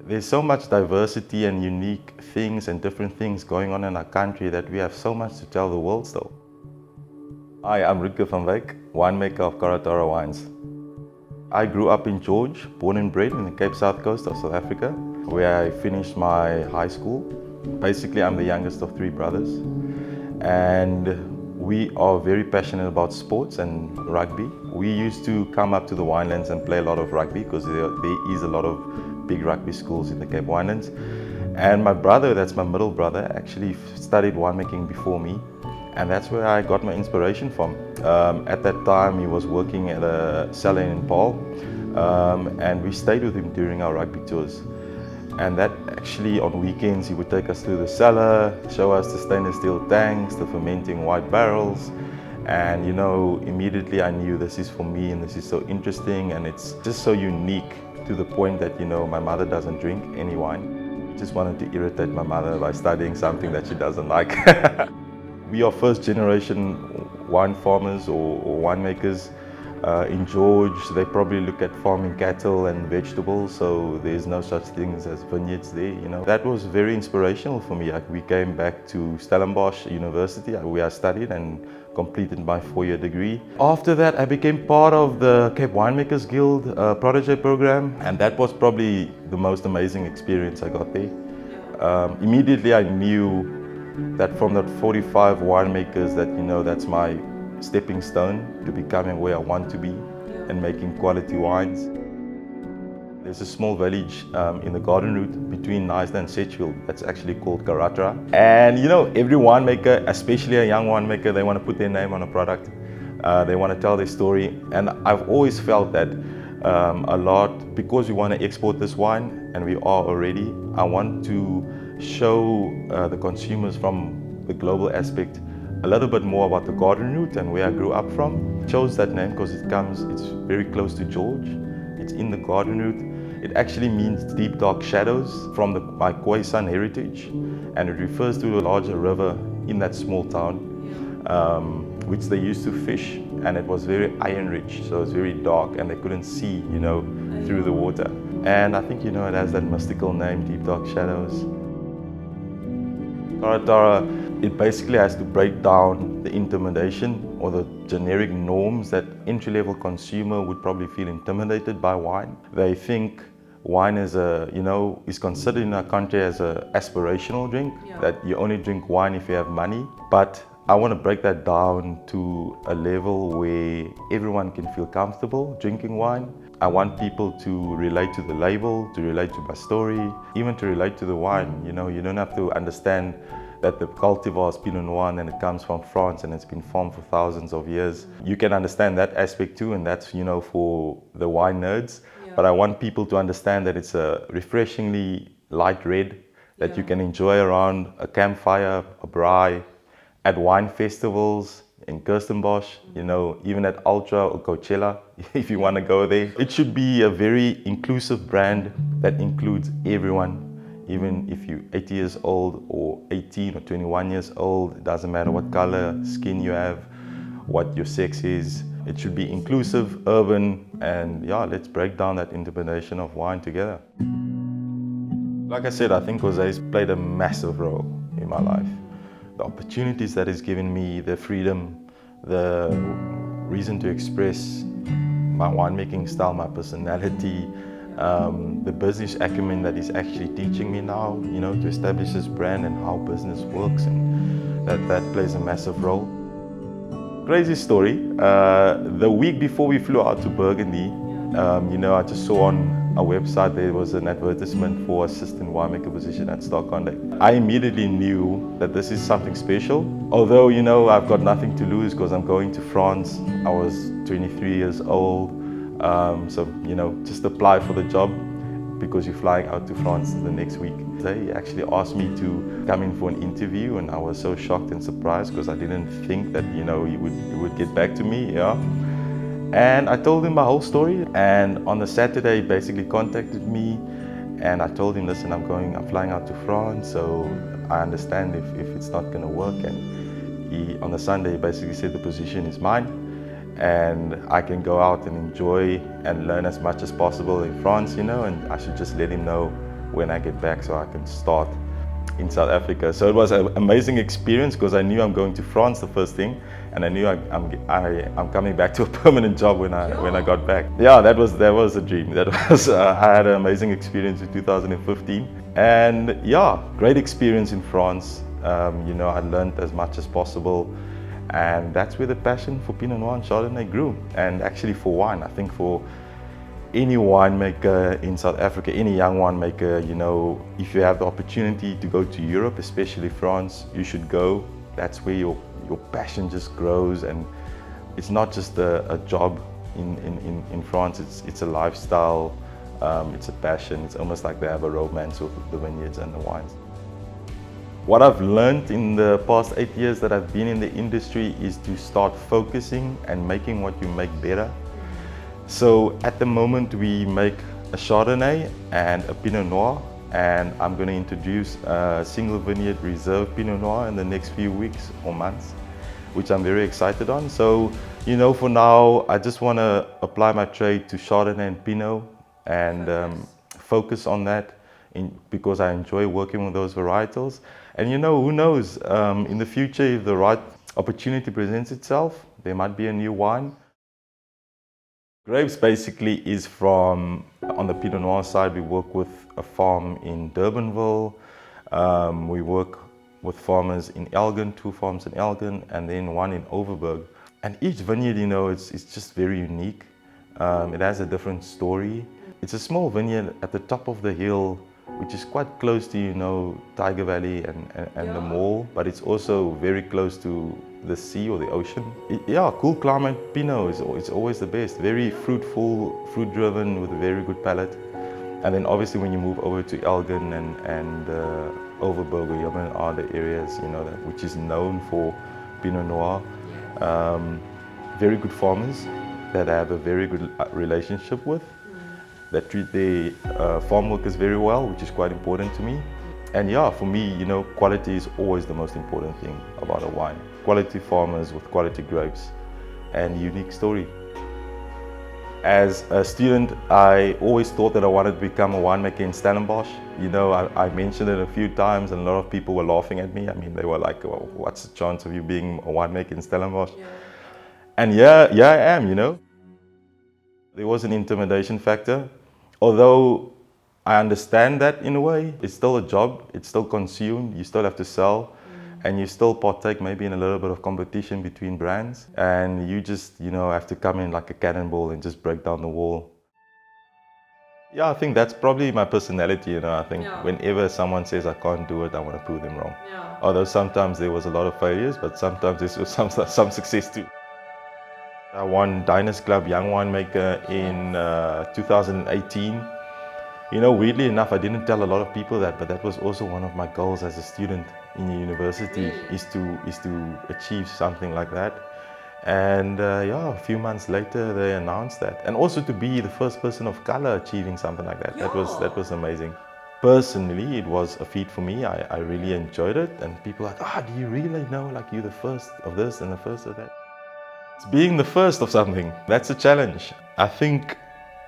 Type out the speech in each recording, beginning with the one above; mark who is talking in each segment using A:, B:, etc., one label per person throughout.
A: There's so much diversity and unique things and different things going on in our country that we have so much to tell the world still. Hi, I'm Rüdger van Wyk, winemaker of Karatora wines. I grew up in George, born and bred in the Cape South Coast of South Africa, where I finished my high school. Basically, I'm the youngest of three brothers, and we are very passionate about sports and rugby. We used to come up to the Winelands and play a lot of rugby because there is a lot of big rugby schools in the Cape Winelands. And my brother, that's my middle brother, actually studied winemaking before me, and that's where I got my inspiration from. At that time, he was working at a cellar in Paul, and we stayed with him during our rugby tours. And that actually on weekends he would take us through the cellar, show us the stainless steel tanks, the fermenting white barrels, and immediately I knew this is for me and this is so interesting and it's just so unique to the point that my mother doesn't drink any wine. Just wanted to irritate my mother by studying something that she doesn't like. We are first generation wine farmers or winemakers. In George, they probably look at farming cattle and vegetables, so there's no such things as vineyards there, That was very inspirational for me. We came back to Stellenbosch University, where I studied and completed my 4-year degree. After that, I became part of the Cape Winemakers Guild protege program, and that was probably the most amazing experience I got there. Immediately, I knew that from that 45 winemakers that, that's my stepping stone to becoming where I want to be and making quality wines. There's a small village in the garden route between Knysna and Sedgefield that's actually called Karatora. And every winemaker, especially a young winemaker, they want to put their name on a product. They want to tell their story. And I've always felt that a lot, because we want to export this wine, and we are already, I want to show the consumers from the global aspect a little bit more about the garden route and where I grew up from. I chose that name because it's very close to George. It's in the garden route. It actually means deep dark shadows from my Khoisan heritage, and it refers to a larger river in that small town, which they used to fish, and it was very iron rich, so it's very dark and they couldn't see, through the water. And I think, it has that mystical name, Deep Dark Shadows. Karatora, it basically has to break down the intimidation or the generic norms that entry-level consumer would probably feel intimidated by wine. They think wine is considered in our country as an aspirational drink, that you only drink wine if you have money. But I want to break that down to a level where everyone can feel comfortable drinking wine. I want people to relate to the label, to relate to my story, even to relate to the wine. You don't have to understand that the cultivar is Pinot Noir and it comes from France and it's been farmed for thousands of years. You can understand that aspect too, and that's for the wine nerds. But I want people to understand that it's a refreshingly light red that you can enjoy around a campfire, a braai, at wine festivals in Stellenbosch, even at Ultra or Coachella, if you want to go there. It should be a very inclusive brand that includes everyone. Even if you're 80 years old or 18 or 21 years old, it doesn't matter what color skin you have, what your sex is. It should be inclusive, urban, and let's break down that intimidation of wine together. Like I said, I think Jose's played a massive role in my life. The opportunities that he's given me, the freedom, the reason to express my winemaking style, my personality, the business acumen that he's actually teaching me now, to establish this brand and how business works, and that plays a massive role. Crazy story. The week before we flew out to Burgundy, I just saw on a website there was an advertisement for assistant winemaker position at Starcontact. I immediately knew that this is something special. Although, I've got nothing to lose because I'm going to France. I was 23 years old. So, just apply for the job because you're flying out to France the next week. They actually asked me to come in for an interview, and I was so shocked and surprised because I didn't think that, he would get back to me, And I told him my whole story, and on the Saturday he basically contacted me, and I told him, listen, I'm flying out to France, so I understand if it's not going to work. And on the Sunday he basically said the position is mine, and I can go out and enjoy and learn as much as possible in France, and I should just let him know when I get back so I can start in South Africa. So it was an amazing experience because I knew I'm going to France the first thing, and I knew I'm coming back to a permanent job when I got back. Yeah, that was a dream. That was I had an amazing experience in 2015, and yeah, great experience in France. You know, I learned as much as possible, and that's where the passion for Pinot Noir and Chardonnay grew. And actually for wine, I think for any winemaker in South Africa, any young winemaker, you know, if you have the opportunity to go to Europe, especially France, you should go. That's where your passion just grows, and it's not just a job in France, it's a lifestyle, it's a passion. It's almost like they have a romance with the vineyards and the wines. What I've learned in the past 8 years that I've been in the industry is to start focusing and making what you make better. So at the moment we make a Chardonnay and a Pinot Noir, and I'm going to introduce a single vineyard reserve Pinot Noir in the next few weeks or months, which I'm very excited on. So, you know, for now I just want to apply my trade to Chardonnay and Pinot and focus on that because I enjoy working with those varietals. And you know, who knows, in the future, if the right opportunity presents itself, there might be a new wine. Grapes basically is from, on the Pinot Noir side, we work with a farm in Durbanville. We work with farmers in Elgin, 2 farms in Elgin, and then 1 in Overberg. And each vineyard, you know, it's just very unique. It has a different story. It's a small vineyard at the top of the hill, which is quite close to, you know, Tiger Valley and the mall, but it's also very close to the sea or the ocean. Yeah, cool climate Pinot is always the best. Very fruitful, fruit-driven with a very good palate. And then obviously when you move over to Elgin and Overberg or Yammen are the areas, you know, which is known for Pinot Noir. Very good farmers that I have a very good relationship with, that treat their farm workers very well, which is quite important to me. And yeah, for me, you know, quality is always the most important thing about a wine. Quality farmers with quality grapes and unique story. As a student, I always thought that I wanted to become a winemaker in Stellenbosch. You know, I mentioned it a few times and a lot of people were laughing at me. I mean, they were like, well, what's the chance of you being a winemaker in Stellenbosch? Yeah. And yeah, I am, you know. There was an intimidation factor. Although I understand that in a way, it's still a job, it's still consumed, you still have to sell, and you still partake maybe in a little bit of competition between brands, and you just, you know, have to come in like a cannonball and just break down the wall. Yeah, I think that's probably my personality, you know. I think whenever someone says I can't do it, I want to prove them wrong. Yeah. Although sometimes there was a lot of failures, but sometimes there was some success too. I won Diners Club Young Winemaker in 2018. You know, weirdly enough, I didn't tell a lot of people that, but that was also one of my goals as a student in university, is to achieve something like that. And yeah, a few months later, they announced that. And also to be the first person of color achieving something like that, that was amazing. Personally, it was a feat for me. I really enjoyed it. And people are like, do you really know, like, you're the first of this and the first of that? It's being the first of something, that's a challenge. I think,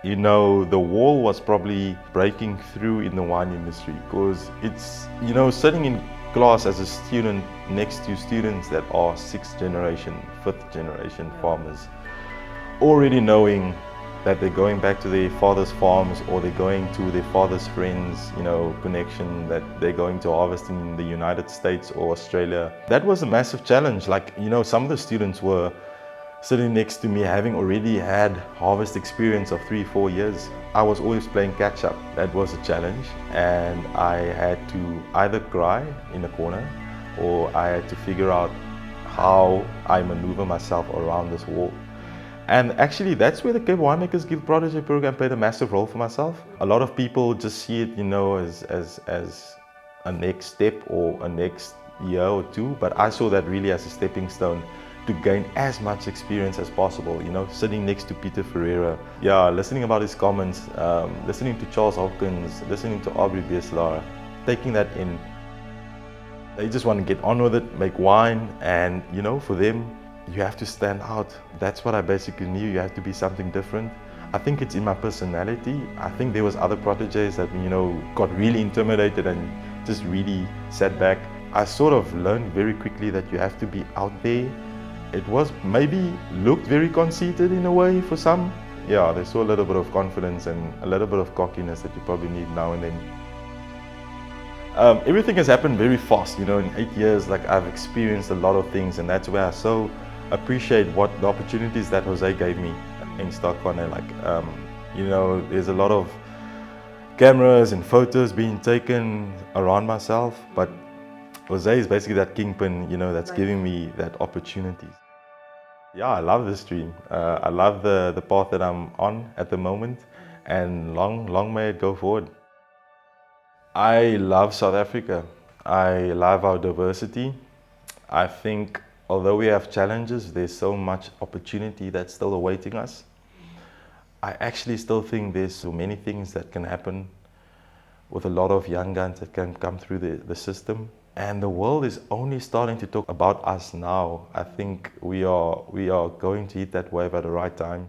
A: you know, the wall was probably breaking through in the wine industry, because it's, you know, sitting in class as a student next to students that are 6th generation, 5th generation farmers, already knowing that they're going back to their father's farms or they're going to their father's friends, you know, connection, that they're going to harvest in the United States or Australia. That was a massive challenge. Like, you know, some of the students were sitting next to me having already had harvest experience of 3-4 years. I was always playing catch up. That was a challenge, and I had to either cry in a corner or I had to figure out how I maneuver myself around this wall. And actually that's where the Cape Winemakers Guild Protégé program played a massive role for myself. A lot of people just see it, you know, as a next step or a next year or two, but I saw that really as a stepping stone to gain as much experience as possible, you know, sitting next to Peter Ferreira, listening about his comments, listening to Charles Hopkins, listening to Aubrey Beslard, taking that in. They just want to get on with it, make wine, and, you know, for them, you have to stand out. That's what I basically knew. You have to be something different. I think it's in my personality. I think there was other proteges that, got really intimidated and just really sat back. I sort of learned very quickly that you have to be out there. It was maybe looked very conceited in a way for some. Yeah, they saw a little bit of confidence and a little bit of cockiness that you probably need now and then. Everything has happened very fast, in 8 years, like I've experienced a lot of things, and that's where I so appreciate what the opportunities that Jose gave me in Stockholm. And there's a lot of cameras and photos being taken around myself, but Jose is basically that kingpin, that's giving me that opportunity. Yeah, I love this dream. I love the path that I'm on at the moment, and long may it go forward. I love South Africa. I love our diversity. I think although we have challenges, there's so much opportunity that's still awaiting us. I actually still think there's so many things that can happen with a lot of young guns that can come through the system. And the world is only starting to talk about us now. I think we are going to hit that wave at the right time.